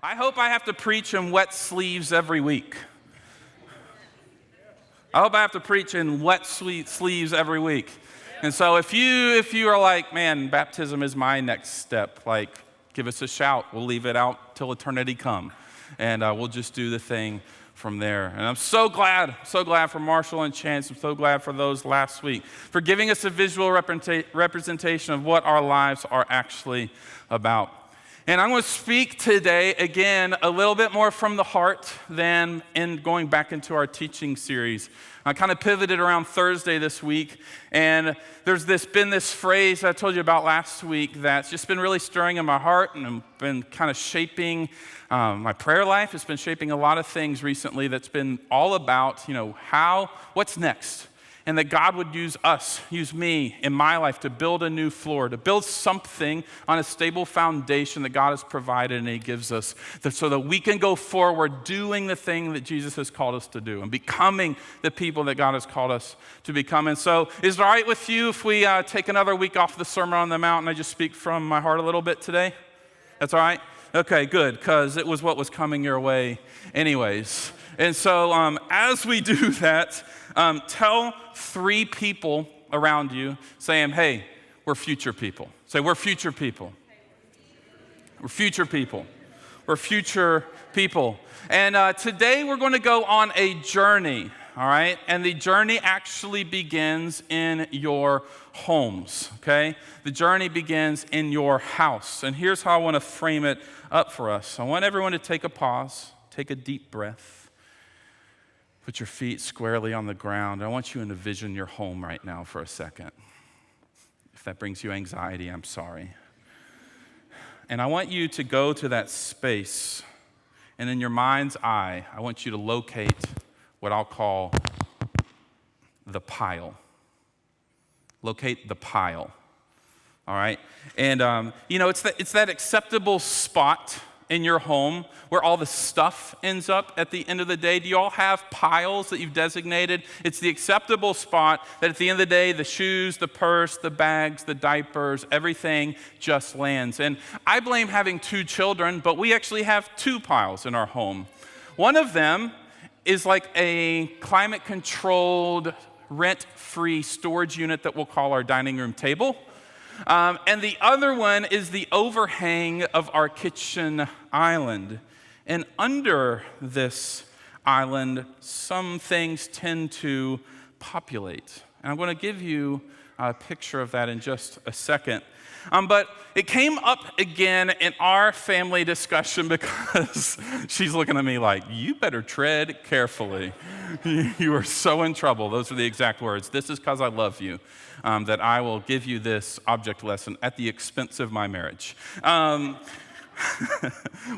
I hope I have to preach in wet sleeves every week. I hope I have to preach in wet sleeves every week. And so if you are like, man, baptism is my next step, like, give us a shout. We'll leave it out till eternity come. And we'll just do the thing from there. And I'm so glad for Marshall and Chance. I'm so glad for those last week for giving us a visual representation of what our lives are actually about. And I'm going to speak today, again, a little bit more from the heart than in going back into our teaching series. I kind of pivoted around Thursday this week, and there's been this phrase I told you about last week that's just been really stirring in my heart and been kind of shaping my prayer life. It's been shaping a lot of things recently that's been all about, what's next? And that God would use me in my life to build a new floor, to build something on a stable foundation that God has provided and He gives us, so that we can go forward doing the thing that Jesus has called us to do and becoming the people that God has called us to become. And so is it all right with you if we take another week off the Sermon on the Mount and I just speak from my heart a little bit today? That's all right? Okay, good, because it was what was coming your way anyways. And so as we do that, tell 3 people around you, saying, hey, we're future people. Say, we're future people. We're future people. We're future people. And today we're going to go on a journey, all right? And the journey actually begins in your homes, okay? The journey begins in your house. And here's how I want to frame it up for us. I want everyone to take a pause, take a deep breath. Put your feet squarely on the ground. I want you to envision your home right now for a second. If that brings you anxiety, I'm sorry. And I want you to go to that space, and in your mind's eye, I want you to locate what I'll call the pile. Locate the pile, all right? And, it's that acceptable spot in your home where all the stuff ends up at the end of the day. Do you all have piles that you've designated? It's the acceptable spot that at the end of the day, the shoes, the purse, the bags, the diapers, everything just lands. And I blame having 2 children, but we actually have 2 piles in our home. One of them is like a climate-controlled, rent-free storage unit that we'll call our dining room table. And the other one is the overhang of our kitchen island. And under this island, some things tend to populate. And I'm going to give you a picture of that in just a second. But it came up again in our family discussion because she's looking at me like, you better tread carefully. You are so in trouble. Those are the exact words. This is because I love you, that I will give you this object lesson at the expense of my marriage.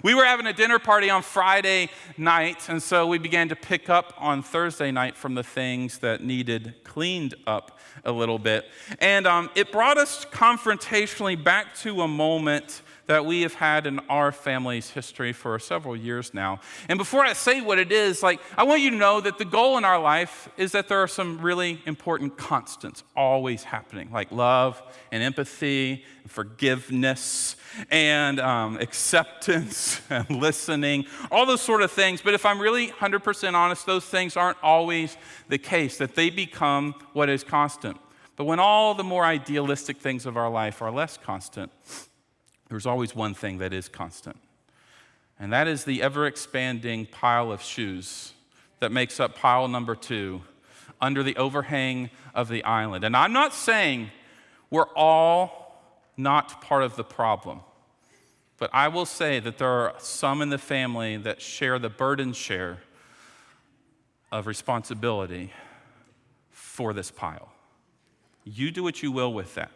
We were having a dinner party on Friday night, and so we began to pick up on Thursday night from the things that needed cleaned up a little bit. And it brought us confrontationally back to a moment that we have had in our family's history for several years now. And before I say what it is, I want you to know that the goal in our life is that there are some really important constants always happening, like love and empathy, and forgiveness, and acceptance and listening, all those sort of things. But if I'm really 100% honest, those things aren't always the case, that they become what is constant. But when all the more idealistic things of our life are less constant, there's always one thing that is constant, and that is the ever-expanding pile of shoes that makes up pile number 2 under the overhang of the island. And I'm not saying we're all not part of the problem, but I will say that there are some in the family that share the burden share of responsibility for this pile. You do what you will with that.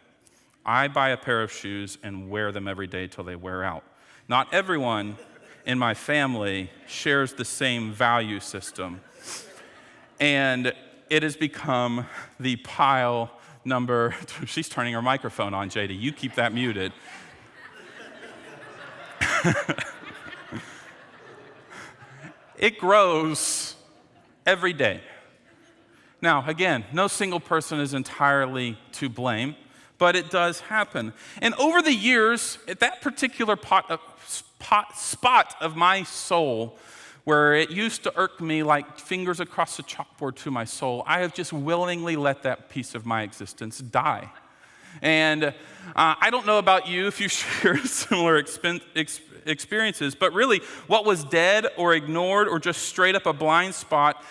I buy a pair of shoes and wear them every day till they wear out. Not everyone in my family shares the same value system. And it has become the pile number, she's turning her microphone on, JD. You keep that muted. It grows every day. Now, again, no single person is entirely to blame. but it does happen. And over the years, at that particular spot of my soul, where it used to irk me like fingers across the chalkboard to my soul, I have just willingly let that piece of my existence die. And I don't know about you if you share similar experiences, but really what was dead or ignored or just straight up a blind spot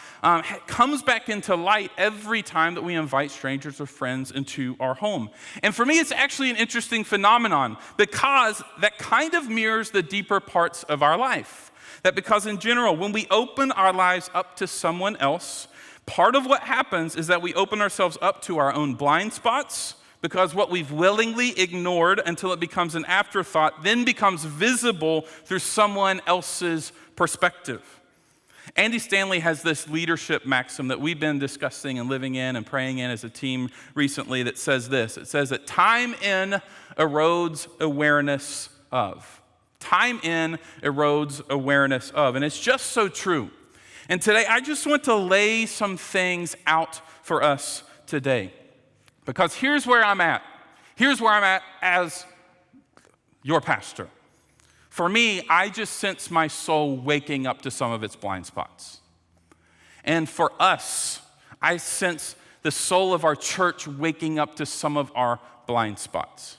comes back into light every time that we invite strangers or friends into our home. And for me, it's actually an interesting phenomenon because that kind of mirrors the deeper parts of our life. That because in general, when we open our lives up to someone else, part of what happens is that we open ourselves up to our own blind spots, because what we've willingly ignored until it becomes an afterthought then becomes visible through someone else's perspective. Andy Stanley has this leadership maxim that we've been discussing and living in and praying in as a team recently that says this. It says that time in erodes awareness of. Time in erodes awareness of. And it's just so true. And today, I just want to lay some things out for us today. Because here's where I'm at. Here's where I'm at as your pastor. For me, I just sense my soul waking up to some of its blind spots. And for us, I sense the soul of our church waking up to some of our blind spots.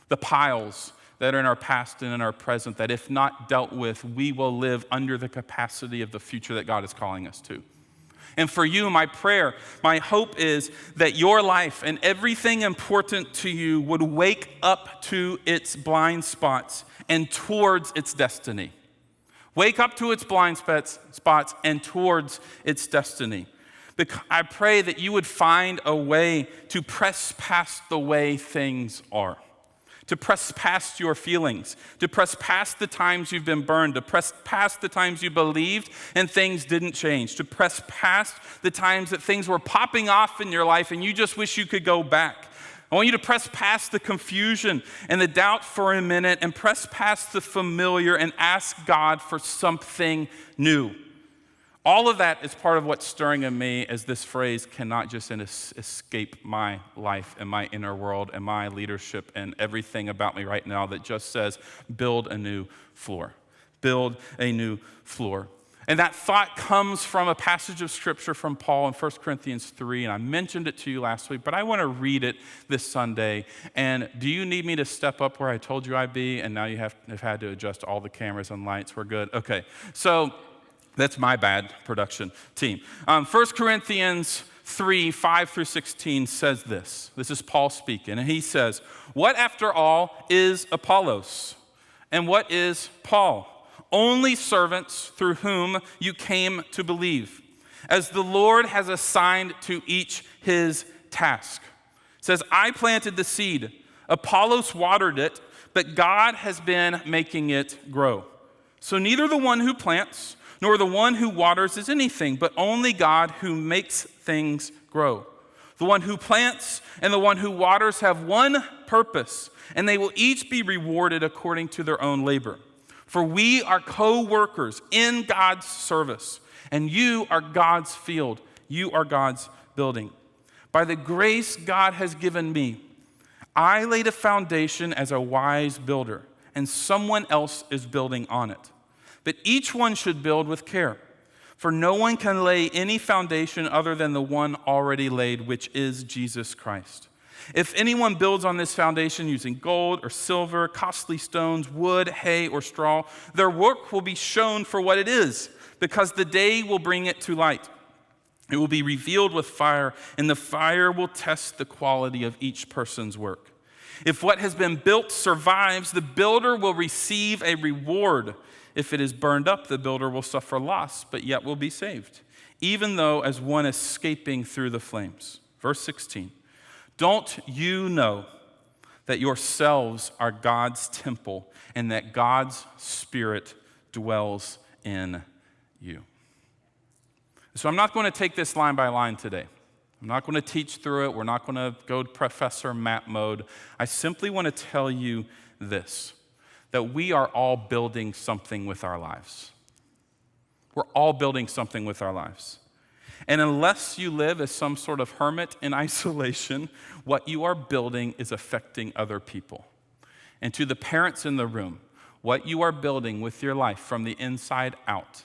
The piles that are in our past and in our present that if not dealt with, we will live under the capacity of the future that God is calling us to. And for you, my prayer, my hope is that your life and everything important to you would wake up to its blind spots and towards its destiny. Wake up to its blind spots and towards its destiny. I pray that you would find a way to press past the way things are. To press past your feelings, to press past the times you've been burned, to press past the times you believed and things didn't change, to press past the times that things were popping off in your life and you just wish you could go back. I want you to press past the confusion and the doubt for a minute and press past the familiar and ask God for something new. All of that is part of what's stirring in me as this phrase cannot just escape my life and my inner world and my leadership and everything about me right now that just says, build a new floor. Build a new floor. And that thought comes from a passage of scripture from Paul in 1 Corinthians 3, and I mentioned it to you last week, but I want to read it this Sunday. And do you need me to step up where I told you I'd be? And now you have had to adjust all the cameras and lights. We're good? Okay. So that's my bad, production team. 1 Corinthians 3, 5 through 16 says this. This is Paul speaking, and he says, "What after all is Apollos? And what is Paul? Only servants through whom you came to believe, as the Lord has assigned to each his task." It says, "I planted the seed, Apollos watered it, but God has been making it grow. So neither the one who plants nor the one who waters is anything, but only God who makes things grow. The one who plants and the one who waters have one purpose, and they will each be rewarded according to their own labor. For we are co-workers in God's service, and you are God's field. You are God's building. By the grace God has given me, I laid a foundation as a wise builder, and someone else is building on it. But each one should build with care, for no one can lay any foundation other than the one already laid, which is Jesus Christ. If anyone builds on this foundation using gold or silver, costly stones, wood, hay, or straw, their work will be shown for what it is, because the day will bring it to light. It will be revealed with fire, and the fire will test the quality of each person's work. If what has been built survives, the builder will receive a reward. If it is burned up, the builder will suffer loss, but yet will be saved, even though as one escaping through the flames." Verse 16, "Don't you know that yourselves are God's temple and that God's Spirit dwells in you?" So I'm not going to take this line by line today. I'm not going to teach through it. We're not going to go to Professor Matt mode. I simply want to tell you this, that we are all building something with our lives. We're all building something with our lives. And unless you live as some sort of hermit in isolation, what you are building is affecting other people. And to the parents in the room, what you are building with your life from the inside out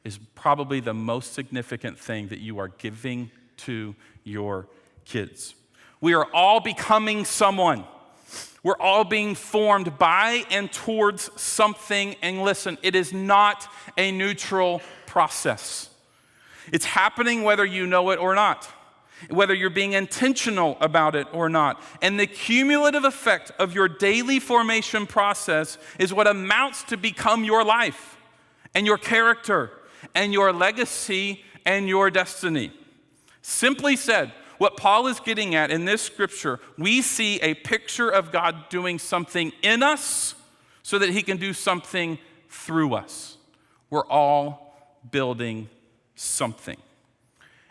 is probably the most significant thing that you are giving to your kids. We are all becoming someone. We're all being formed by and towards something. And listen, it is not a neutral process. It's happening whether you know it or not, whether you're being intentional about it or not. And the cumulative effect of your daily formation process is what amounts to become your life and your character and your legacy and your destiny. Simply said, what Paul is getting at in this scripture, we see a picture of God doing something in us so that he can do something through us. We're all building something.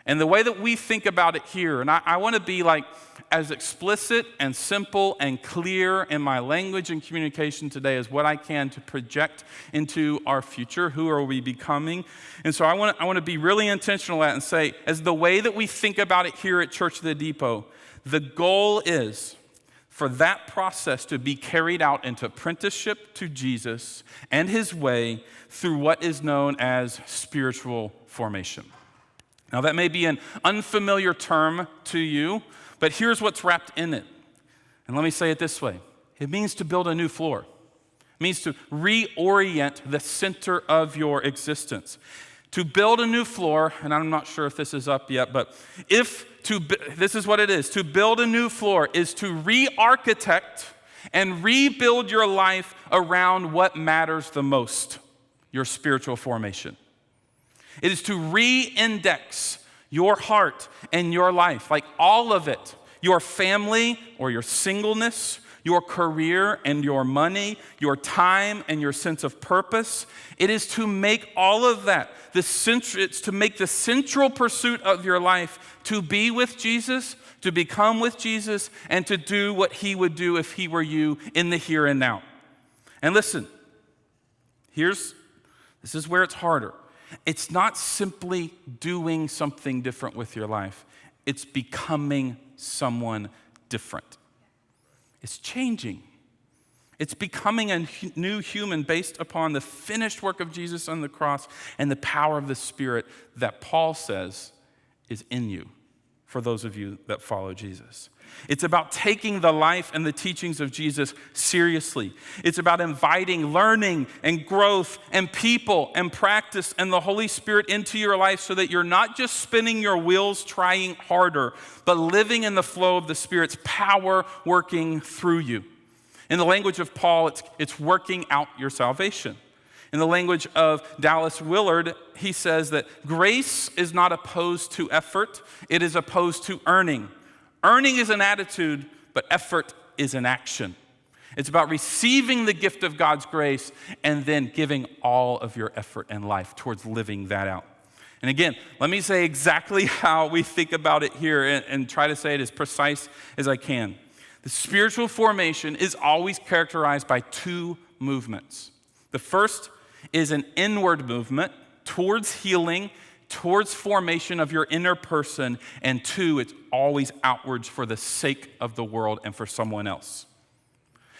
And the way that we think about it here, and I want to be like as explicit and simple and clear in my language and communication today as what I can to project into our future. Who are we becoming? And so I want to be really intentional at and say, as the way that we think about it here at Church of the Depot, the goal is for that process to be carried out into apprenticeship to Jesus and his way through what is known as spiritual formation. Now, that may be an unfamiliar term to you, but here's what's wrapped in it. And let me say it this way. It means to build a new floor. It means to reorient the center of your existence. To build a new floor, and I'm not sure if this is up yet, but this is what it is. To build a new floor is to re-architect and rebuild your life around what matters the most, your spiritual formation. It is to re-index your heart and your life, like all of it, your family or your singleness, your career and your money, your time and your sense of purpose. It is to make all of that, it's to make the central pursuit of your life to be with Jesus, to become with Jesus, and to do what he would do if he were you in the here and now. And listen, this is where it's harder. It's not simply doing something different with your life. It's becoming someone different. It's changing. It's becoming a new human based upon the finished work of Jesus on the cross and the power of the Spirit that Paul says is in you for those of you that follow Jesus. It's about taking the life and the teachings of Jesus seriously. It's about inviting learning and growth and people and practice and the Holy Spirit into your life so that you're not just spinning your wheels trying harder, but living in the flow of the Spirit's power working through you. In the language of Paul, it's working out your salvation. In the language of Dallas Willard, he says that grace is not opposed to effort, it is opposed to earning. Earning is an attitude, but effort is an action. It's about receiving the gift of God's grace and then giving all of your effort and life towards living that out. And again, let me say exactly how we think about it here and try to say it as precise as I can. The spiritual formation is always characterized by two movements. The first is an inward movement towards healing, towards formation of your inner person, and two, it's always outwards for the sake of the world and for someone else.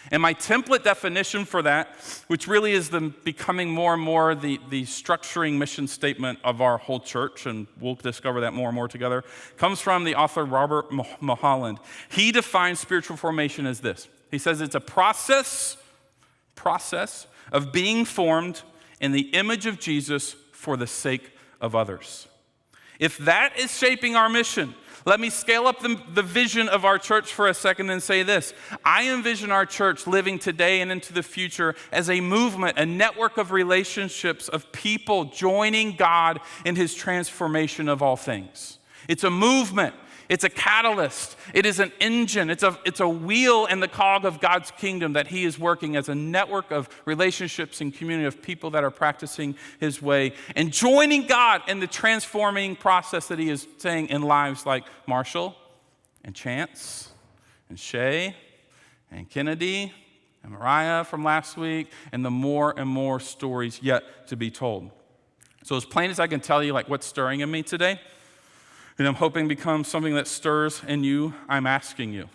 And my template definition for that, which really is becoming more and more the structuring mission statement of our whole church, and we'll discover that more and more together, comes from the author Robert Mulholland. He defines spiritual formation as this. He says it's a process of being formed in the image of Jesus for the sake of others. If that is shaping our mission, let me scale up the vision of our church for a second and say this. I envision our church living today and into the future as a movement, a network of relationships of people joining God in his transformation of all things. It's a movement. It's a catalyst. It is an engine. It's a wheel in the cog of God's kingdom that he is working as a network of relationships and community of people that are practicing his way and joining God in the transforming process that he is saying in lives like Marshall and Chance and Shay and Kennedy and Mariah from last week and the more and more stories yet to be told. So as plain as I can tell you, like what's stirring in me today, And I'm hoping becomes something that stirs in you. I'm asking you.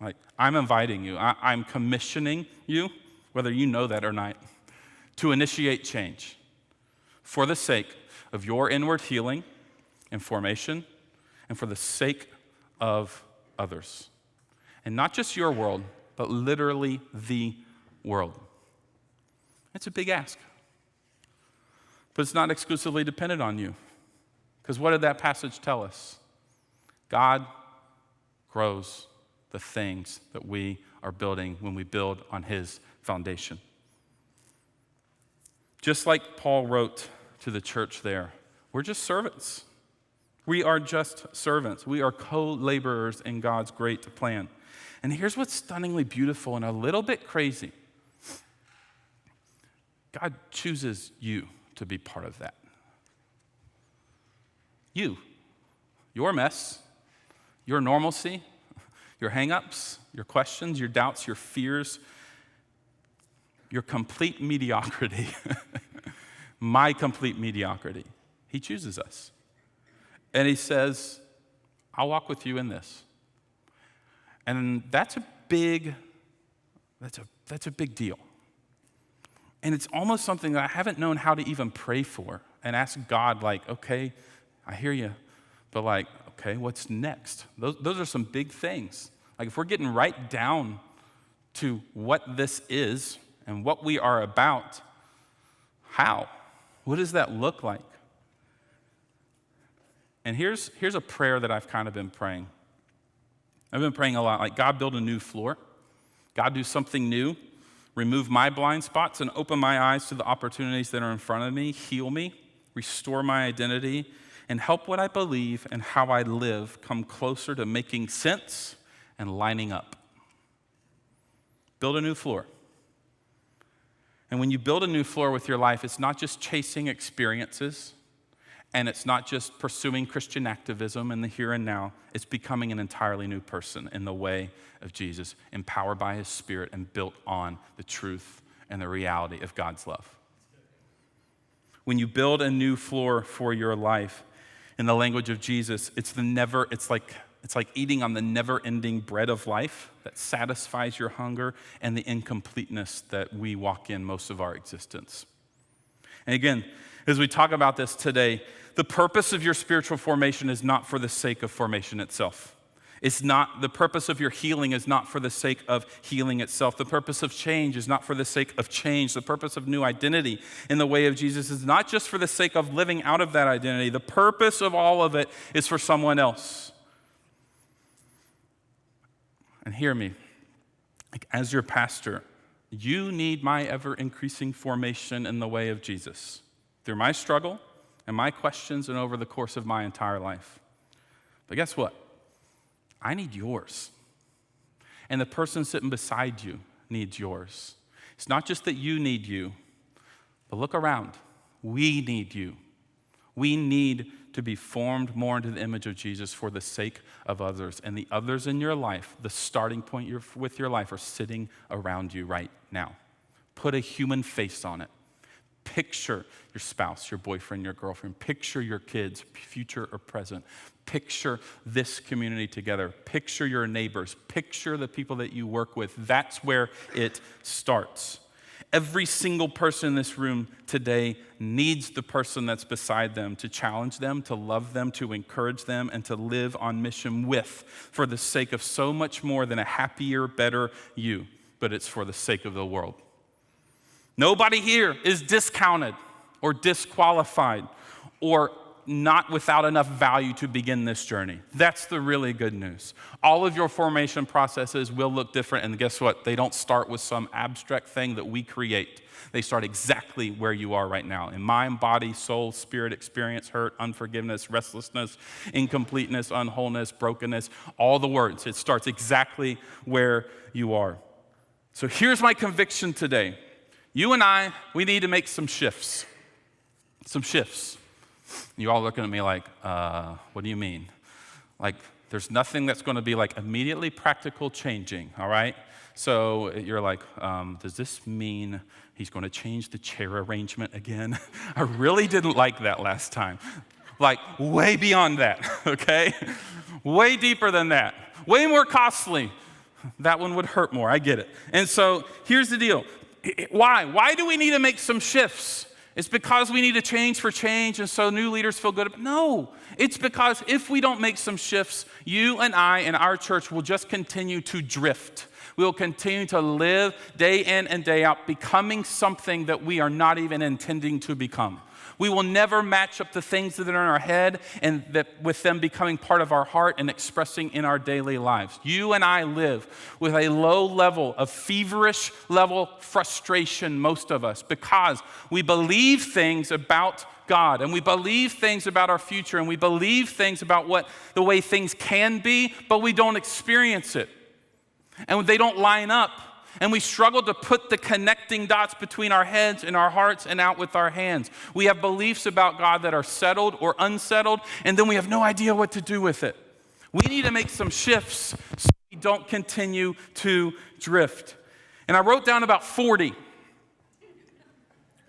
Like, I'm inviting you. I'm commissioning you, whether you know that or not, to initiate change for the sake of your inward healing and formation and for the sake of others. And not just your world, but literally the world. It's a big ask. But it's not exclusively dependent on you. Because what did that passage tell us? God grows the things that we are building when we build on his foundation. Just like Paul wrote to the church there, we're just servants. We are just servants. We are co-laborers in God's great plan. And here's what's stunningly beautiful and a little bit crazy. God chooses you to be part of that. You, your mess, your normalcy, your hang-ups, your questions, your doubts, your fears, your complete mediocrity, my complete mediocrity. He chooses us. And he says, I'll walk with you in this. And that's a big deal. And it's almost something that I haven't known how to even pray for and ask God, like, okay, I hear you, but like, okay, what's next? Those are some big things. Like if we're getting right down to what this is and what we are about, how? What does that look like? And here's a prayer that I've kind of been praying. I've been praying a lot, like God build a new floor. God do something new. Remove my blind spots and open my eyes to the opportunities that are in front of me. Heal me, restore my identity, and help what I believe and how I live come closer to making sense and lining up. Build a new floor. And when you build a new floor with your life, it's not just chasing experiences, and it's not just pursuing Christian activism in the here and now. It's becoming an entirely new person in the way of Jesus, empowered by his Spirit and built on the truth and the reality of God's love. When you build a new floor for your life, in the language of Jesus, it's like eating on the never-ending bread of life that satisfies your hunger and the incompleteness that we walk in most of our existence. And again, as we talk about this today, the purpose of your spiritual formation is not for the sake of formation itself. It's not, the purpose of your healing is not for the sake of healing itself. The purpose of change is not for the sake of change. The purpose of new identity in the way of Jesus is not just for the sake of living out of that identity. The purpose of all of it is for someone else. And hear me, like as your pastor, you need my ever-increasing formation in the way of Jesus through my struggle and my questions and over the course of my entire life. But guess what? I need yours. And the person sitting beside you needs yours. It's not just that you need you, but look around. We need you. We need to be formed more into the image of Jesus for the sake of others. And the others in your life, the starting point with your life, are sitting around you right now. Put a human face on it. Picture your spouse, your boyfriend, your girlfriend. Picture your kids, future or present. Picture this community together. Picture your neighbors. Picture the people that you work with. That's where it starts. Every single person in this room today needs the person that's beside them to challenge them, to love them, to encourage them, and to live on mission with for the sake of so much more than a happier, better you, but it's for the sake of the world. Nobody here is discounted or disqualified or not without enough value to begin this journey. That's the really good news. All of your formation processes will look different, and guess what? They don't start with some abstract thing that we create. They start exactly where you are right now, in mind, body, soul, spirit, experience, hurt, unforgiveness, restlessness, incompleteness, unwholeness, brokenness, all the words. It starts exactly where you are. So here's my conviction today. You and I, we need to make some shifts. Some shifts. You all looking at me like, what do you mean? Like, there's nothing that's going to be like immediately practical changing, all right? So you're like, does this mean he's going to change the chair arrangement again? I really didn't like that last time. Like way beyond that, okay? Way deeper than that. Way more costly. That one would hurt more, I get it. And so here's the deal. Why? Why do we need to make some shifts? It's because we need to change for change and so new leaders feel good. No, it's because if we don't make some shifts, you and I and our church will just continue to drift. We will continue to live day in and day out, becoming something that we are not even intending to become. We will never match up the things that are in our head and that with them becoming part of our heart and expressing in our daily lives. You and I live with a low level of feverish level frustration, most of us, because we believe things about God and we believe things about our future and we believe things about the way things can be, but we don't experience it. And they don't line up. And we struggle to put the connecting dots between our heads and our hearts and out with our hands. We have beliefs about God that are settled or unsettled, and then we have no idea what to do with it. We need to make some shifts so we don't continue to drift. And I wrote down about 40,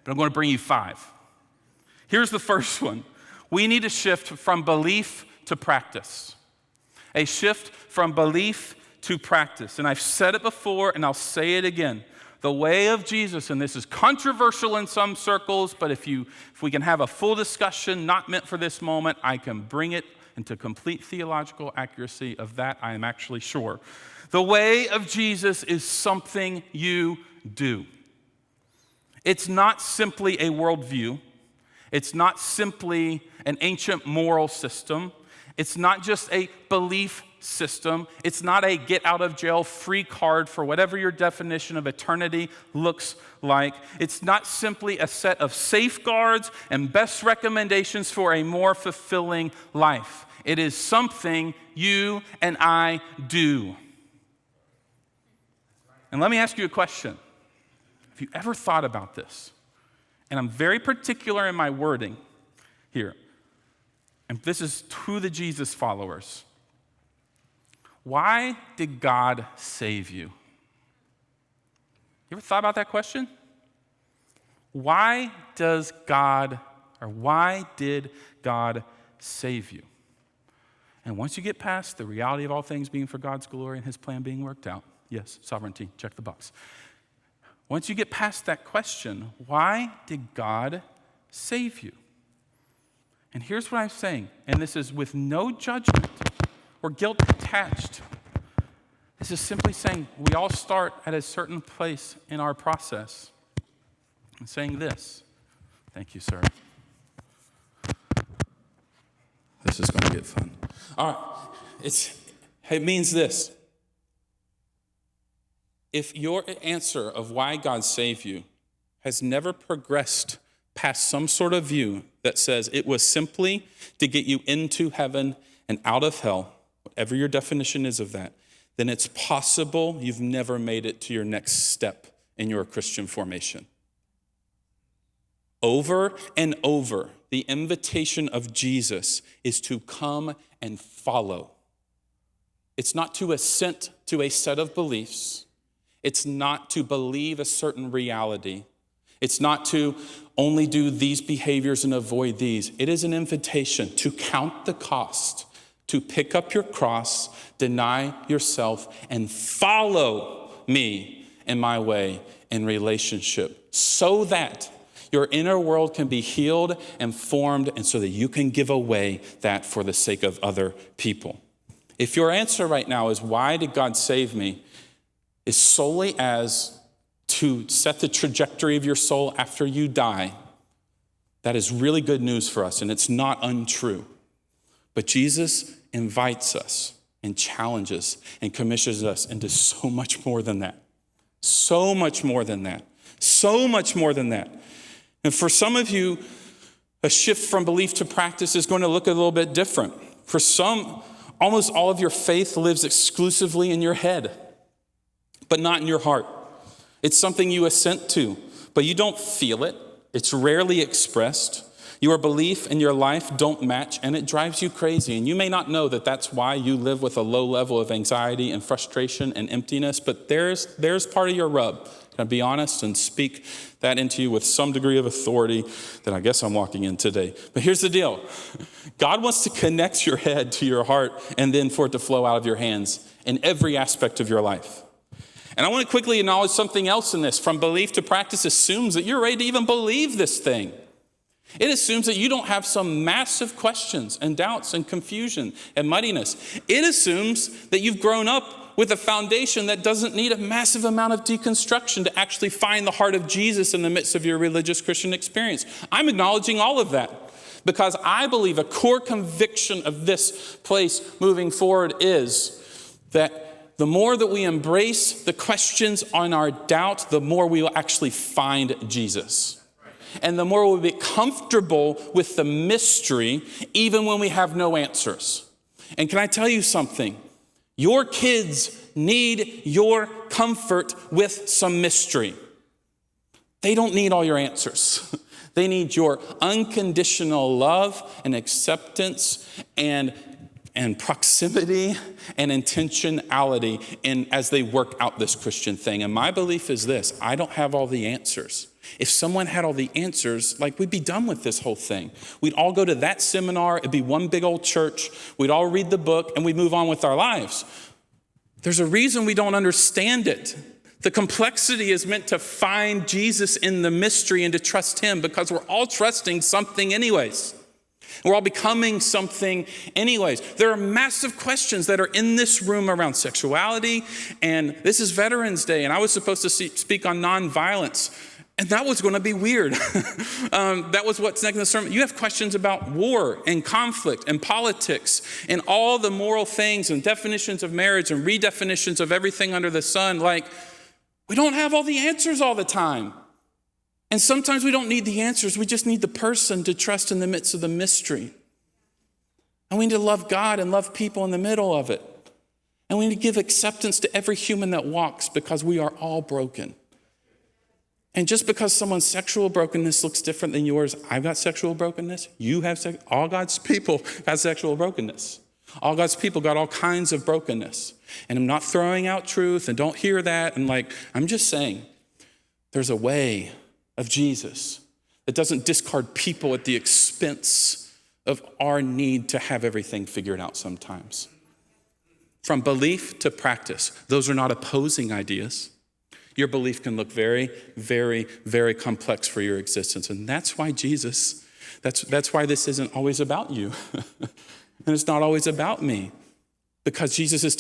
but I'm going to bring you 5. Here's the first one. We need to shift from belief to practice. A shift from belief to practice. And I've said it before and I'll say it again. The way of Jesus, and this is controversial in some circles, but if we can have a full discussion not meant for this moment, I can bring it into complete theological accuracy of that, I am actually sure. The way of Jesus is something you do. It's not simply a worldview. It's not simply an ancient moral system. It's not just a belief system. It's not a get out of jail free card for whatever your definition of eternity looks like. It's not simply a set of safeguards and best recommendations for a more fulfilling life. It is something you and I do. And let me ask you a question. Have you ever thought about this? And I'm very particular in my wording here. And this is to the Jesus followers. Why did God save you? You ever thought about that question? Why did God save you? And once you get past the reality of all things being for God's glory and his plan being worked out, yes, sovereignty, check the box. Once you get past that question, why did God save you? And here's what I'm saying, and this is with no judgment or guilt attached. This is simply saying we all start at a certain place in our process. I'm saying this. Thank you, sir. This is going to get fun. All right. It means this. If your answer of why God saved you has never progressed past some sort of view that says it was simply to get you into heaven and out of hell, whatever your definition is of that, then it's possible you've never made it to your next step in your Christian formation. Over and over, the invitation of Jesus is to come and follow. It's not to assent to a set of beliefs. It's not to believe a certain reality. It's not to only do these behaviors and avoid these. It is an invitation to count the cost, to pick up your cross, deny yourself, and follow me in my way in relationship so that your inner world can be healed and formed and so that you can give away that for the sake of other people. If your answer right now is, why did God save me, is solely as to set the trajectory of your soul after you die, that is really good news for us, and it's not untrue. But Jesus invites us and challenges and commissions us into so much more than that. So much more than that. So much more than that. And for some of you, a shift from belief to practice is going to look a little bit different. For some, almost all of your faith lives exclusively in your head, but not in your heart. It's something you assent to, but you don't feel it. It's rarely expressed. Your belief and your life don't match, and it drives you crazy. And you may not know that that's why you live with a low level of anxiety and frustration and emptiness, but there's part of your rub. Can I be honest and speak that into you with some degree of authority that I guess I'm walking in today? But here's the deal. God wants to connect your head to your heart and then for it to flow out of your hands in every aspect of your life. And I want to quickly acknowledge something else in this. From belief to practice assumes that you're ready to even believe this thing. It assumes that you don't have some massive questions and doubts and confusion and muddiness. It assumes that you've grown up with a foundation that doesn't need a massive amount of deconstruction to actually find the heart of Jesus in the midst of your religious Christian experience. I'm acknowledging all of that because I believe a core conviction of this place moving forward is that the more that we embrace the questions on our doubt, the more we will actually find Jesus. And the more we'll be comfortable with the mystery, even when we have no answers. And can I tell you something? Your kids need your comfort with some mystery. They don't need all your answers. They need your unconditional love and acceptance and proximity and intentionality as they work out this Christian thing. And my belief is this: I don't have all the answers. If someone had all the answers, we'd be done with this whole thing. We'd all go to that seminar, it'd be one big old church, we'd all read the book, and we'd move on with our lives. There's a reason we don't understand it. The complexity is meant to find Jesus in the mystery and to trust him, because we're all trusting something anyways. We're all becoming something anyways. There are massive questions that are in this room around sexuality, and this is Veterans Day, and I was supposed to speak on nonviolence, and that was going to be weird. That was what's next in the sermon. You have questions about war and conflict and politics and all the moral things and definitions of marriage and redefinitions of everything under the sun. We don't have all the answers all the time. And sometimes we don't need the answers. We just need the person to trust in the midst of the mystery. And we need to love God and love people in the middle of it. And we need to give acceptance to every human that walks, because we are all broken. And just because someone's sexual brokenness looks different than yours, I've got sexual brokenness, you have all God's people got sexual brokenness. All God's people got all kinds of brokenness. And I'm not throwing out truth, and don't hear that. And I'm just saying, there's a way of Jesus that doesn't discard people at the expense of our need to have everything figured out sometimes. From belief to practice, those are not opposing ideas. Your belief can look very, very, very complex for your existence. And that's why Jesus, that's why this isn't always about you. And it's not always about me. Because Jesus is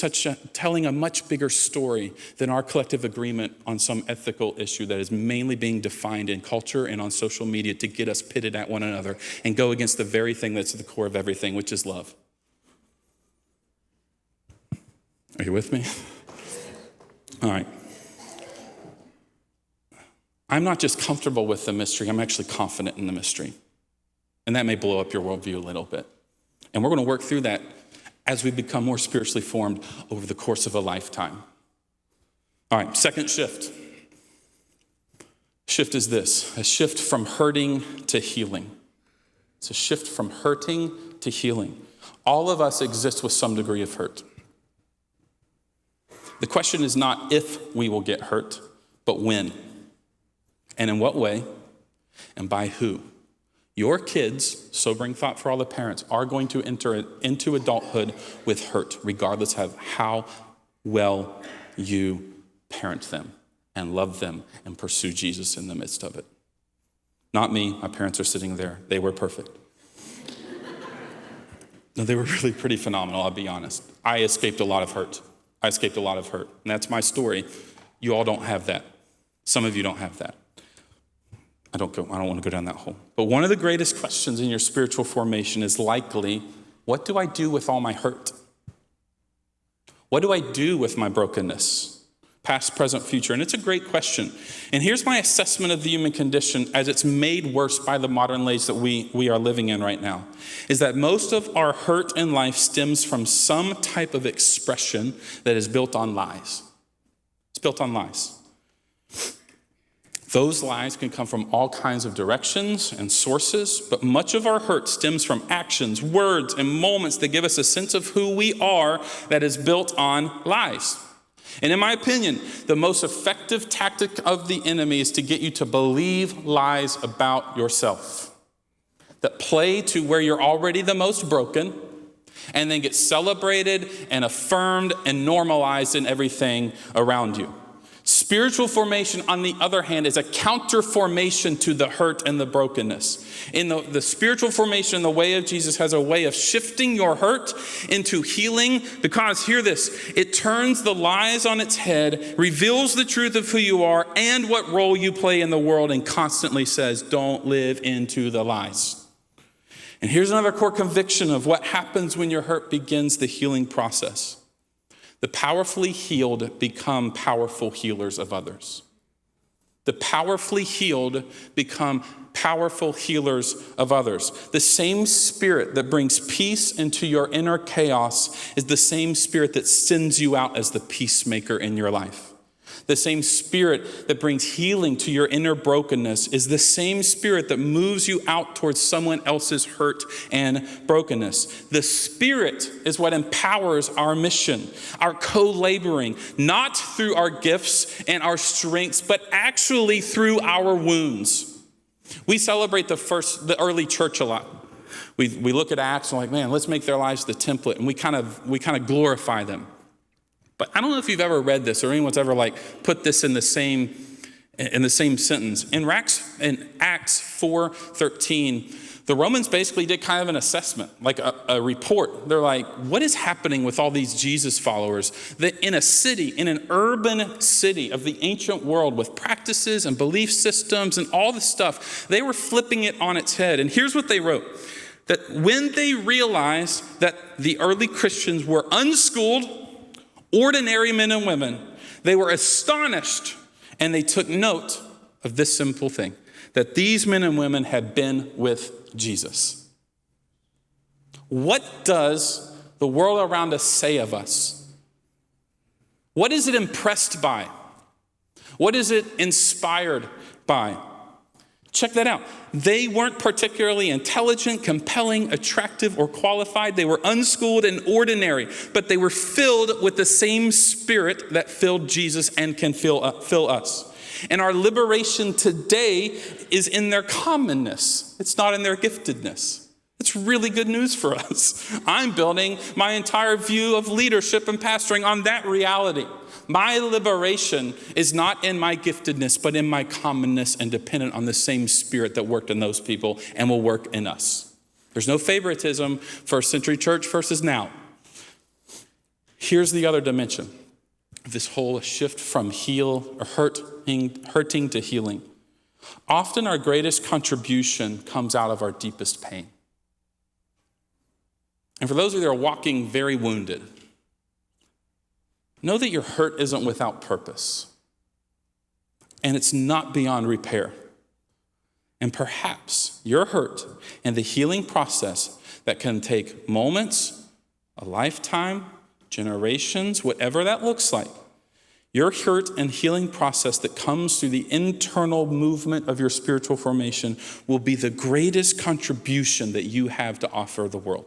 telling a much bigger story than our collective agreement on some ethical issue that is mainly being defined in culture and on social media to get us pitted at one another and go against the very thing that's at the core of everything, which is love. Are you with me? All right. I'm not just comfortable with the mystery, I'm actually confident in the mystery. And that may blow up your worldview a little bit. And we're going to work through that as we become more spiritually formed over the course of a lifetime. All right, second shift. Shift is this: a shift from hurting to healing. It's a shift from hurting to healing. All of us exist with some degree of hurt. The question is not if we will get hurt, but when. And in what way, and by who. Your kids, sobering thought for all the parents, are going to enter into adulthood with hurt, regardless of how well you parent them and love them and pursue Jesus in the midst of it. Not me. My parents are sitting there. They were perfect. No, they were really pretty phenomenal, I'll be honest. I escaped a lot of hurt. And that's my story. You all don't have that. Some of you don't have that. I don't want to go down that hole. But one of the greatest questions in your spiritual formation is likely, what do I do with all my hurt? What do I do with my brokenness? Past, present, future. And it's a great question. And here's my assessment of the human condition as it's made worse by the modern age that we are living in right now, is that most of our hurt in life stems from some type of expression that is built on lies. It's built on lies. Those lies can come from all kinds of directions and sources, but much of our hurt stems from actions, words, and moments that give us a sense of who we are that is built on lies. And in my opinion, the most effective tactic of the enemy is to get you to believe lies about yourself that play to where you're already the most broken and then get celebrated and affirmed and normalized in everything around you. Spiritual formation, on the other hand, is a counter formation to the hurt and the brokenness. In the spiritual formation, the way of Jesus has a way of shifting your hurt into healing because, hear this, it turns the lies on its head, reveals the truth of who you are and what role you play in the world, and constantly says, don't live into the lies. And here's another core conviction of what happens when your hurt begins the healing process. The powerfully healed become powerful healers of others. The powerfully healed become powerful healers of others. The same spirit that brings peace into your inner chaos is the same spirit that sends you out as the peacemaker in your life. The same spirit that brings healing to your inner brokenness is the same spirit that moves you out towards someone else's hurt and brokenness. The Spirit is what empowers our mission, our co-laboring, not through our gifts and our strengths, but actually through our wounds. We celebrate the early church a lot. We look at Acts and we're like, man, let's make their lives the template, and we kind of glorify them. But I don't know if you've ever read this or anyone's ever put this in the same sentence. In Acts 4:13, the Romans basically did kind of an assessment, like a report. They're like, what is happening with all these Jesus followers that in an urban city of the ancient world with practices and belief systems and all the stuff, they were flipping it on its head. And here's what they wrote. That when they realized that the early Christians were unschooled, ordinary men and women, they were astonished, and they took note of this simple thing, that these men and women had been with Jesus. What does the world around us say of us? What is it impressed by? What is it inspired by? Check that out. They weren't particularly intelligent, compelling, attractive, or qualified. They were unschooled and ordinary, but they were filled with the same spirit that filled Jesus and can fill us. And our liberation today is in their commonness. It's not in their giftedness. It's really good news for us. I'm building my entire view of leadership and pastoring on that reality. My liberation is not in my giftedness, but in my commonness and dependent on the same spirit that worked in those people and will work in us. There's no favoritism, first century church versus now. Here's the other dimension of this whole shift from hurting to healing. Often our greatest contribution comes out of our deepest pain. And for those of you that are walking very wounded, know that your hurt isn't without purpose, and it's not beyond repair. And perhaps your hurt and the healing process that can take moments, a lifetime, generations, whatever that looks like, your hurt and healing process that comes through the internal movement of your spiritual formation will be the greatest contribution that you have to offer the world.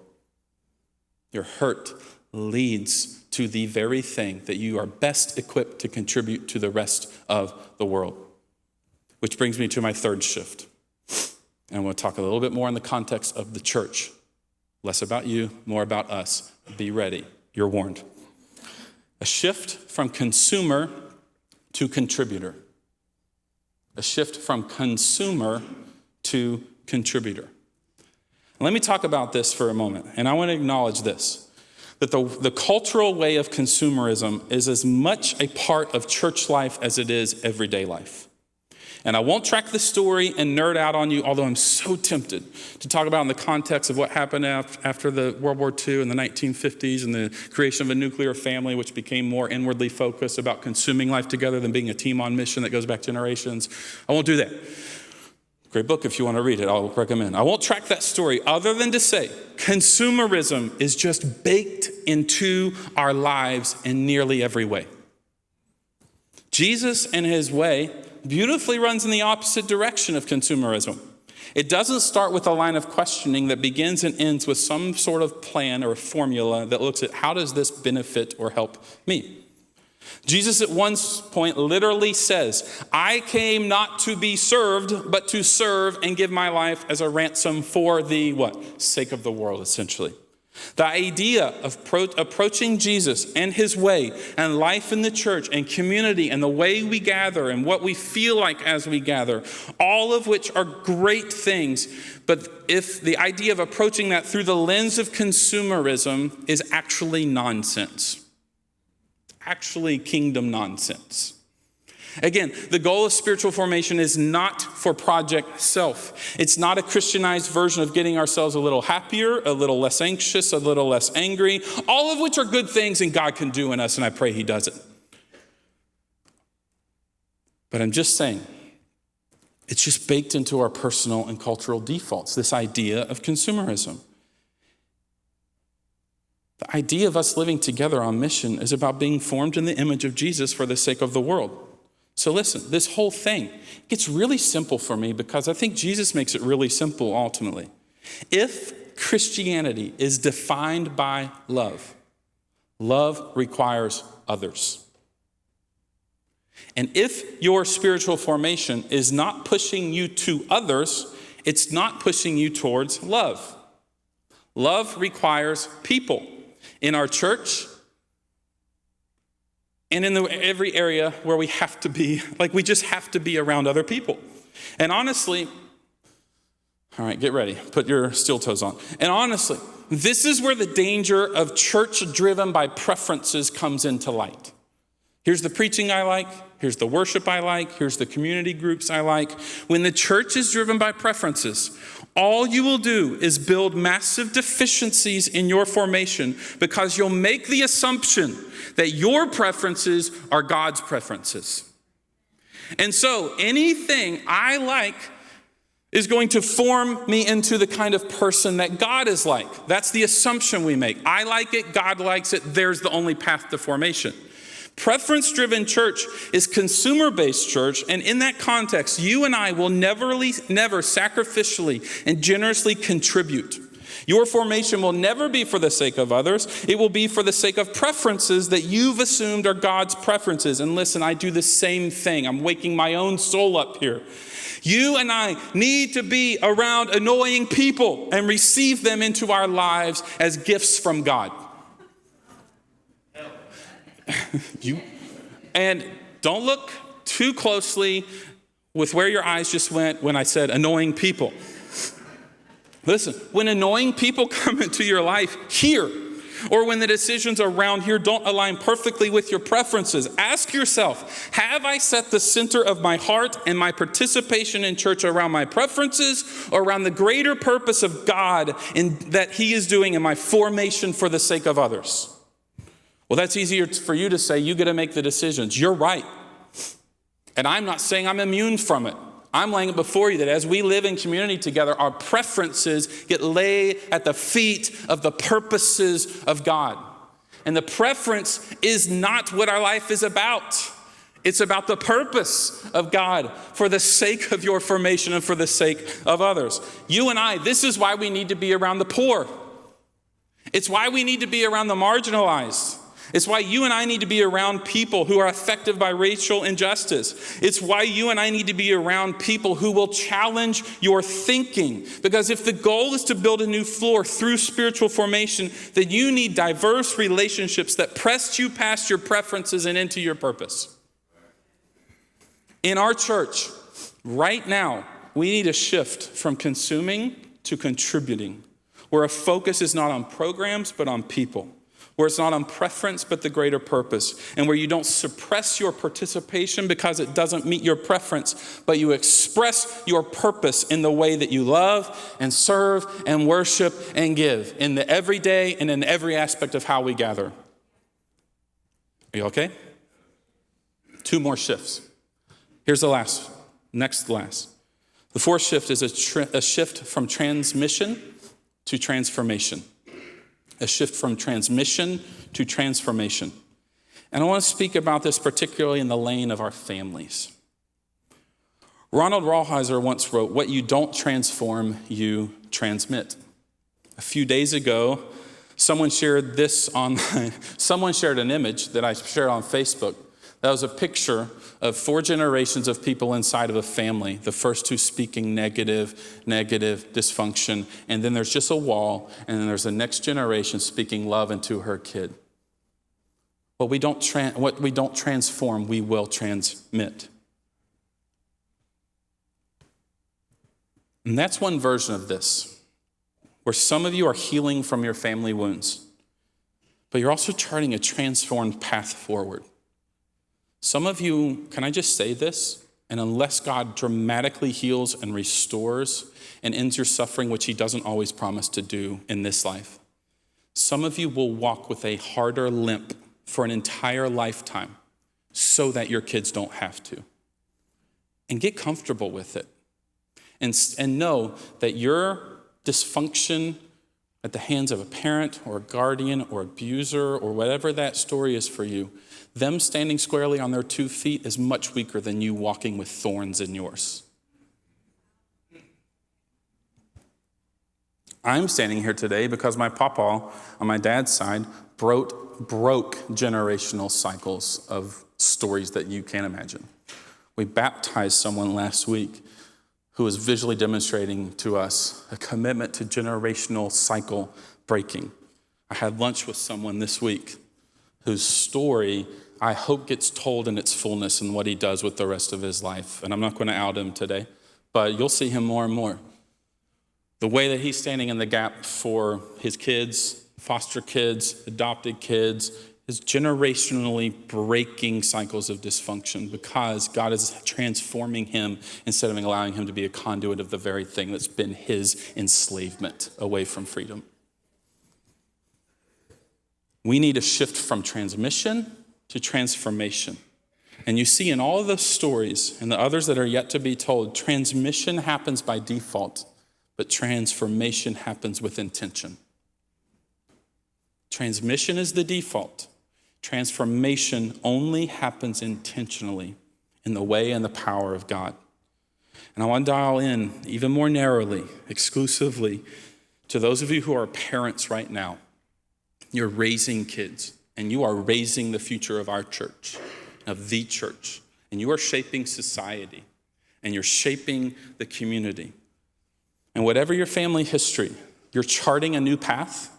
Your hurt leads to the very thing that you are best equipped to contribute to the rest of the world. Which brings me to my third shift. And I'm going to talk a little bit more in the context of the church. Less about you, more about us. Be ready. You're warned. A shift from consumer to contributor. A shift from consumer to contributor. Let me talk about this for a moment, and I want to acknowledge this, that the cultural way of consumerism is as much a part of church life as it is everyday life. And I won't track the story and nerd out on you, although I'm so tempted to talk about in the context of what happened after the World War II in the 1950s and the creation of a nuclear family, which became more inwardly focused about consuming life together than being a team on mission that goes back generations. I won't do that. Great book if you want to read it, I'll recommend. I won't track that story other than to say consumerism is just baked into our lives in nearly every way. Jesus and his way beautifully runs in the opposite direction of consumerism. It doesn't start with a line of questioning that begins and ends with some sort of plan or formula that looks at how does this benefit or help me. Jesus at one point literally says, I came not to be served, but to serve and give my life as a ransom for the what? Sake of the world, essentially. The idea of approaching Jesus and his way and life in the church and community and the way we gather and what we feel like as we gather, all of which are great things. But if the idea of approaching that through the lens of consumerism is actually nonsense, actually kingdom nonsense. Again, the goal of spiritual formation is not for project self. It's not a Christianized version of getting ourselves a little happier, a little less anxious, a little less angry, all of which are good things and God can do in us, and I pray he does it. But I'm just saying, it's just baked into our personal and cultural defaults, this idea of consumerism. The idea of us living together on mission is about being formed in the image of Jesus for the sake of the world. So listen, this whole thing gets really simple for me because I think Jesus makes it really simple ultimately. If Christianity is defined by love, love requires others. And if your spiritual formation is not pushing you to others, it's not pushing you towards love. Love requires people in our church, and in every area where we have to be, like we just have to be around other people. And honestly, all right, get ready. Put your steel toes on. And honestly, this is where the danger of church driven by preferences comes into light. Here's the preaching I like. Here's the worship I like. Here's the community groups I like. When the church is driven by preferences, all you will do is build massive deficiencies in your formation because you'll make the assumption that your preferences are God's preferences. And so anything I like is going to form me into the kind of person that God is like. That's the assumption we make. I like it, God likes it, there's the only path to formation. Preference-driven church is consumer-based church, and in that context, you and I will never sacrificially and generously contribute. Your formation will never be for the sake of others. It will be for the sake of preferences that you've assumed are God's preferences. And listen, I do the same thing. I'm waking my own soul up here. You and I need to be around annoying people and receive them into our lives as gifts from God. And don't look too closely with where your eyes just went when I said annoying people. Listen, when annoying people come into your life here, or when the decisions around here don't align perfectly with your preferences, ask yourself, have I set the center of my heart and my participation in church around my preferences or around the greater purpose of God in that he is doing in my formation for the sake of others? Well, that's easier for you to say. You get to make the decisions. You're right. And I'm not saying I'm immune from it. I'm laying it before you that as we live in community together, our preferences get laid at the feet of the purposes of God. And the preference is not what our life is about. It's about the purpose of God for the sake of your formation and for the sake of others. You and I, this is why we need to be around the poor. It's why we need to be around the marginalized. It's why you and I need to be around people who are affected by racial injustice. It's why you and I need to be around people who will challenge your thinking. Because if the goal is to build a new floor through spiritual formation, then you need diverse relationships that press you past your preferences and into your purpose. In our church, right now, we need a shift from consuming to contributing, where a focus is not on programs, but on people. Where it's not on preference, but the greater purpose. And where you don't suppress your participation because it doesn't meet your preference, but you express your purpose in the way that you love and serve and worship and give in the everyday and in every aspect of how we gather. Are you okay? 2 more shifts. Here's the last. The fourth shift is a shift from transmission to transformation. A shift from transmission to transformation. And I want to speak about this particularly in the lane of our families. Ronald Rolheiser once wrote, "What you don't transform, you transmit." A few days ago, Someone shared this online. Someone shared an image that I shared on Facebook. That was a picture of 4 generations of people inside of a family. The first 2 speaking negative, dysfunction. And then there's just a wall. And then there's the next generation speaking love into her kid. What we don't transform, we will transmit. And that's one version of this, where some of you are healing from your family wounds, but you're also charting a transformed path forward. Some of you, can I just say this? And unless God dramatically heals and restores and ends your suffering, which he doesn't always promise to do in this life, some of you will walk with a harder limp for an entire lifetime so that your kids don't have to. And get comfortable with it. And know that your dysfunction at the hands of a parent or a guardian or abuser or whatever that story is for you, them standing squarely on their 2 feet is much weaker than you walking with thorns in yours. I'm standing here today because my papa on my dad's side broke generational cycles of stories that you can't imagine. We baptized someone last week who was visually demonstrating to us a commitment to generational cycle breaking. I had lunch with someone this week whose story I hope gets told in its fullness and what he does with the rest of his life. And I'm not going to out him today, but you'll see him more and more. The way that he's standing in the gap for his kids, foster kids, adopted kids, is generationally breaking cycles of dysfunction because God is transforming him instead of allowing him to be a conduit of the very thing that's been his enslavement away from freedom. We need to shift from transmission to transformation. And you see in all of those stories and the others that are yet to be told, transmission happens by default, but transformation happens with intention. Transmission is the default. Transformation only happens intentionally in the way and the power of God. And I want to dial in even more narrowly, exclusively, to those of you who are parents right now. You're raising kids, and you are raising the future of our church, of the church. And you are shaping society, and you're shaping the community. And whatever your family history, you're charting a new path.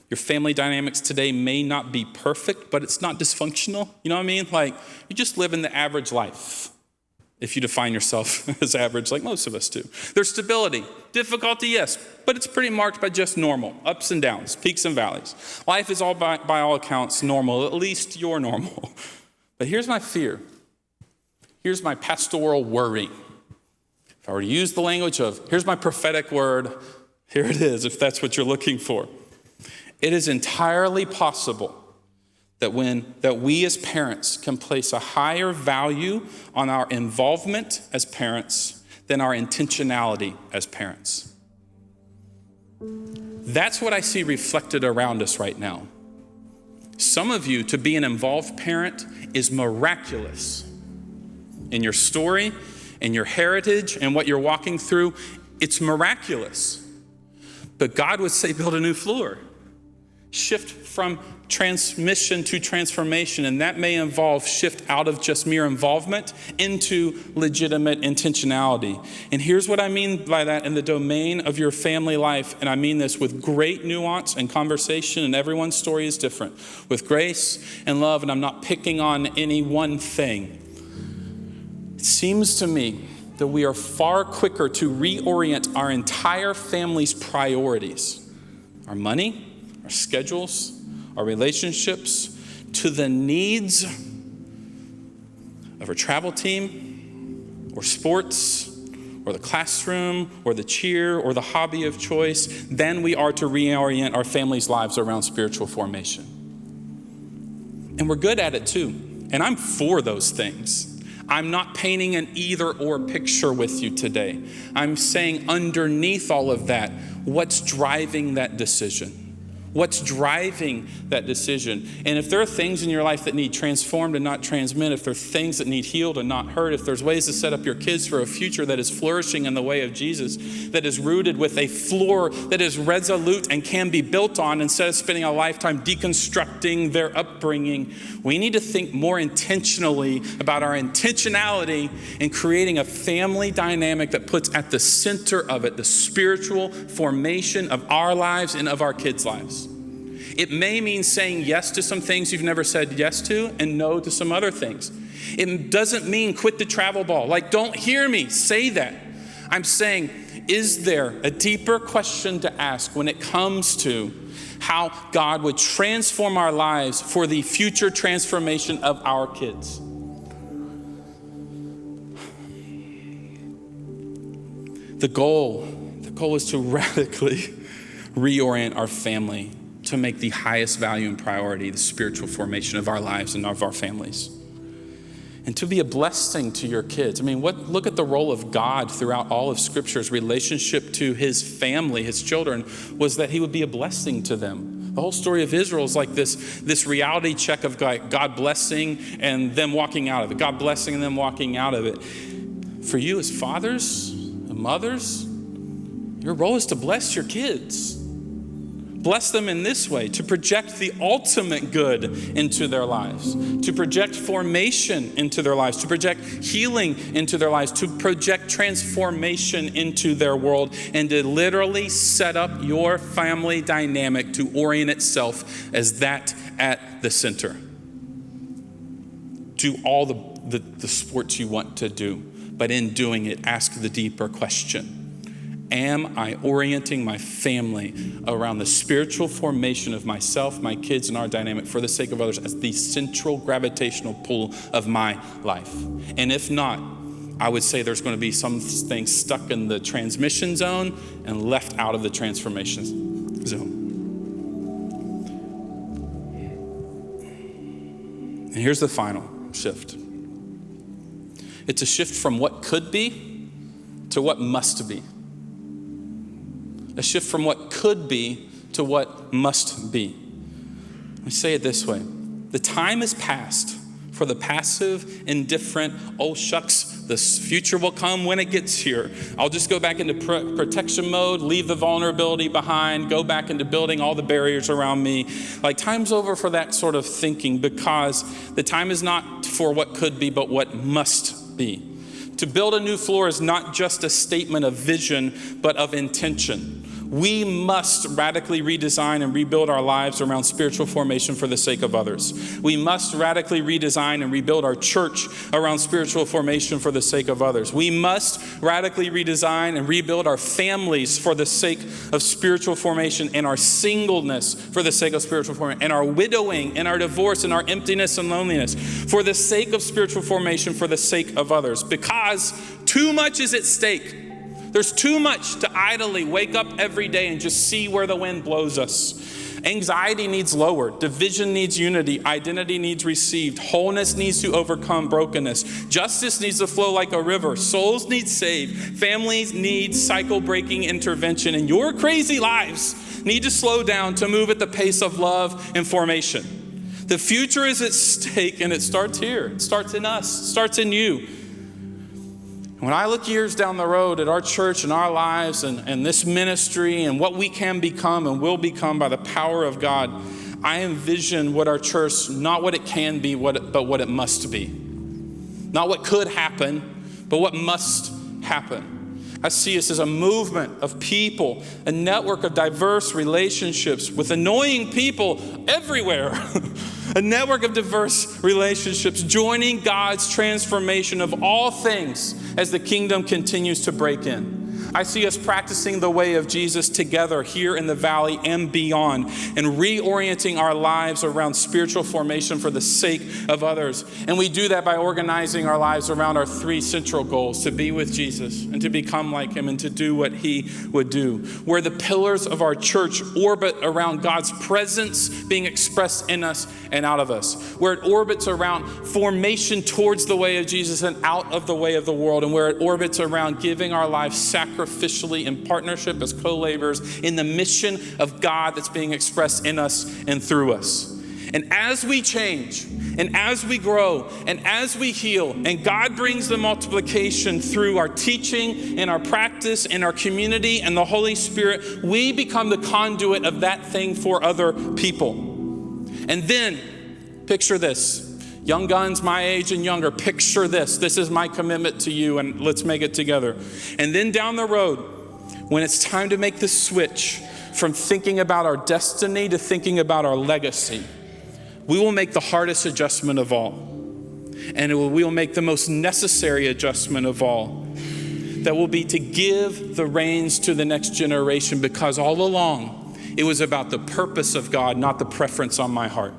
Your family dynamics today may not be perfect, but it's not dysfunctional. You know what I mean? Like, you just live in the average life, if you define yourself as average, like most of us do. There's stability, difficulty, yes, but it's pretty marked by just normal, ups and downs, peaks and valleys. Life is all by all accounts normal, at least you're normal. But here's my fear. Here's my pastoral worry. If I were to use the language of, here's my prophetic word, here it is, if that's what you're looking for. It is entirely possible that we as parents can place a higher value on our involvement as parents than our intentionality as parents. That's what I see reflected around us right now. Some of you, to be an involved parent is miraculous. In your story, in your heritage, and what you're walking through, it's miraculous. But God would say, build a new floor. Shift from transmission to transformation, and that may involve shift out of just mere involvement into legitimate intentionality. And here's what I mean by that in the domain of your family life, and I mean this with great nuance and conversation, and everyone's story is different, with grace and love, and I'm not picking on any one thing. It seems to me that we are far quicker to reorient our entire family's priorities, our money, our schedules, our relationships, to the needs of our travel team, or sports, or the classroom, or the cheer, or the hobby of choice, than we are to reorient our family's lives around spiritual formation. And we're good at it too. And I'm for those things. I'm not painting an either or picture with you today. I'm saying underneath all of that, what's driving that decision? What's driving that decision? And if there are things in your life that need transformed and not transmitted, if there are things that need healed and not hurt, if there's ways to set up your kids for a future that is flourishing in the way of Jesus, that is rooted with a floor that is resolute and can be built on instead of spending a lifetime deconstructing their upbringing, we need to think more intentionally about our intentionality in creating a family dynamic that puts at the center of it the spiritual formation of our lives and of our kids' lives. It may mean saying yes to some things you've never said yes to and no to some other things. It doesn't mean quit the travel ball. Like, don't hear me say that. I'm saying, is there a deeper question to ask when it comes to how God would transform our lives for the future transformation of our kids? The goal is to radically reorient our family to make the highest value and priority the spiritual formation of our lives and of our families. And to be a blessing to your kids. I mean, look at the role of God throughout all of Scripture's relationship to his family, his children, was that he would be a blessing to them. The whole story of Israel is like this reality check of God blessing and them walking out of it. God blessing and them walking out of it. For you as fathers and mothers, your role is to bless your kids. Bless them in this way, to project the ultimate good into their lives, to project formation into their lives, to project healing into their lives, to project transformation into their world, and to literally set up your family dynamic to orient itself as that at the center. Do all the sports you want to do, but in doing it, ask the deeper question. Am I orienting my family around the spiritual formation of myself, my kids, and our dynamic for the sake of others as the central gravitational pull of my life? And if not, I would say there's going to be some things stuck in the transmission zone and left out of the transformation zone. And here's the final shift. It's a shift from what could be to what must be. A shift from what could be to what must be. Let me say it this way. The time is past for the passive, indifferent, oh shucks, the future will come when it gets here. I'll just go back into protection mode, leave the vulnerability behind, go back into building all the barriers around me. Like, time's over for that sort of thinking, because the time is not for what could be, but what must be. To build a new floor is not just a statement of vision, but of intention. We must radically redesign and rebuild our lives around spiritual formation for the sake of others. We must radically redesign and rebuild our church around spiritual formation for the sake of others. We must radically redesign and rebuild our families for the sake of spiritual formation, and our singleness for the sake of spiritual formation, and our widowing and our divorce and our emptiness and loneliness for the sake of spiritual formation for the sake of others, because too much is at stake. There's too much to idly wake up every day and just see where the wind blows us. Anxiety needs lowered. Division needs unity. Identity needs received. Wholeness needs to overcome brokenness. Justice needs to flow like a river. Souls need saved. Families need cycle-breaking intervention. And your crazy lives need to slow down to move at the pace of love and formation. The future is at stake, and it starts here. It starts in us. It starts in you. When I look years down the road at our church and our lives and this ministry and what we can become and will become by the power of God, I envision what our church, not what it can be, but what it must be. Not what could happen, but what must happen. I see us as a movement of people, a network of diverse relationships with annoying people everywhere. A network of diverse relationships joining God's transformation of all things as the kingdom continues to break in. I see us practicing the way of Jesus together here in the valley and beyond, and reorienting our lives around spiritual formation for the sake of others. And we do that by organizing our lives around our three central goals: to be with Jesus and to become like him and to do what he would do. Where the pillars of our church orbit around God's presence being expressed in us and out of us. Where it orbits around formation towards the way of Jesus and out of the way of the world. And where it orbits around giving our lives sacrificially sacrificially in partnership as co-laborers in the mission of God that's being expressed in us and through us. And as we change, and as we grow, and as we heal, and God brings the multiplication through our teaching and our practice and our community and the Holy Spirit, we become the conduit of that thing for other people. And then, picture this. Young guns my age and younger, picture this. This is my commitment to you, and let's make it together. And then down the road, when it's time to make the switch from thinking about our destiny to thinking about our legacy, we will make the hardest adjustment of all. And we will make the most necessary adjustment of all. That will be to give the reins to the next generation, because all along, it was about the purpose of God, not the preference on my heart.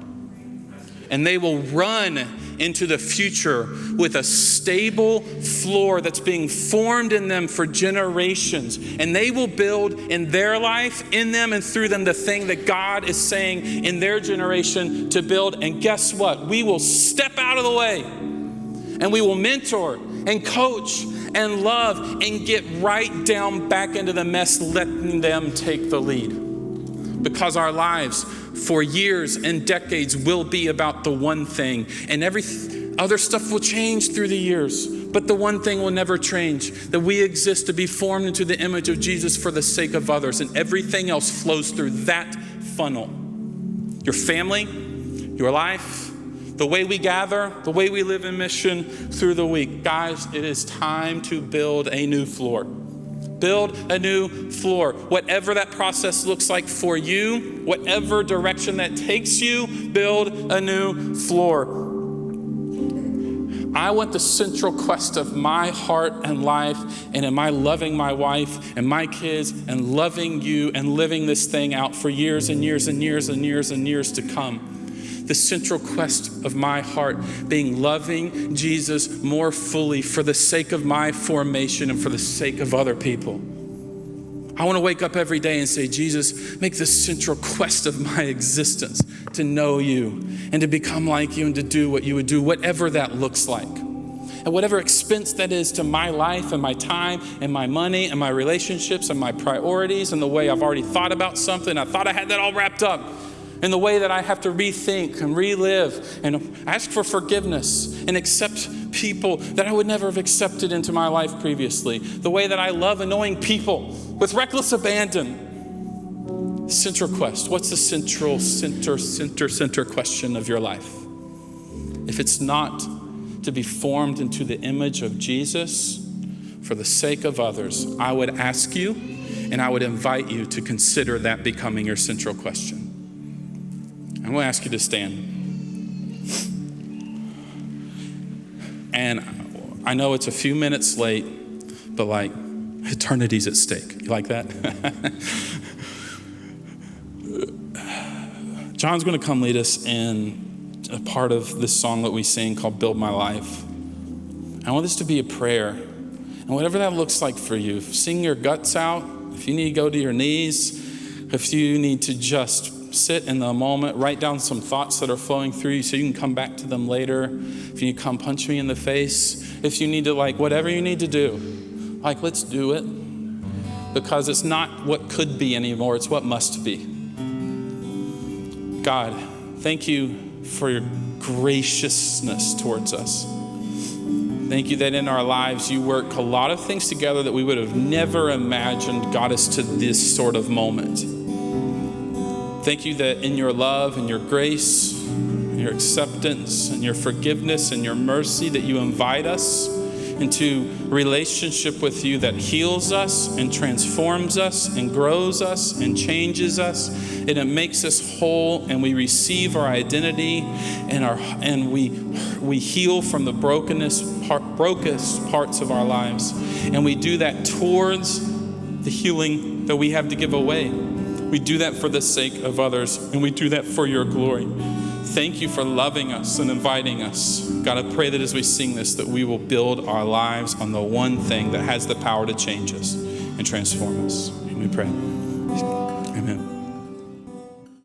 And they will run into the future with a stable floor that's being formed in them for generations. And they will build in their life, in them and through them, the thing that God is saying in their generation to build. And guess what? We will step out of the way and we will mentor and coach and love and get right down back into the mess, letting them take the lead. Because our lives for years and decades will be about the one thing, and every other stuff will change through the years, but the one thing will never change, that we exist to be formed into the image of Jesus for the sake of others, and everything else flows through that funnel. Your family, your life, the way we gather, the way we live in mission through the week. Guys, it is time to build a new floor. Build a new floor. Whatever that process looks like for you, whatever direction that takes you, build a new floor. I want the central quest of my heart and life, and am I loving my wife and my kids and loving you and living this thing out for years and years and years and years and years to come. The central quest of my heart being loving Jesus more fully for the sake of my formation and for the sake of other people. I want to wake up every day and say, Jesus, make the central quest of my existence to know you and to become like you and to do what you would do, whatever that looks like. At whatever expense that is to my life and my time and my money and my relationships and my priorities and the way I've already thought about something. I thought I had that all wrapped up. In the way that I have to rethink and relive and ask for forgiveness and accept people that I would never have accepted into my life previously. The way that I love annoying people with reckless abandon. Central quest. What's the center question of your life? If it's not to be formed into the image of Jesus for the sake of others, I would ask you and I would invite you to consider that becoming your central question. I'm going to ask you to stand. And I know it's a few minutes late, but like eternity's at stake. You like that? John's going to come lead us in a part of this song that we sing called Build My Life. I want this to be a prayer. And whatever that looks like for you, sing your guts out. If you need to go to your knees, if you need to just sit in the moment, write down some thoughts that are flowing through you so you can come back to them later. If you need to come punch me in the face, if you need to whatever you need to do, let's do it. Because it's not what could be anymore, it's what must be. God, thank you for your graciousness towards us. Thank you that in our lives you work a lot of things together that we would have never imagined got us to this sort of moment. Thank you that in your love and your grace, and your acceptance and your forgiveness and your mercy that you invite us into relationship with you that heals us and transforms us and grows us and changes us, and it makes us whole, and we receive our identity and we heal from the brokest parts of our lives, and we do that towards the healing that we have to give away. We do that for the sake of others, and we do that for your glory. Thank you for loving us and inviting us. God, I pray that as we sing this, that we will build our lives on the one thing that has the power to change us and transform us. And we pray. Amen.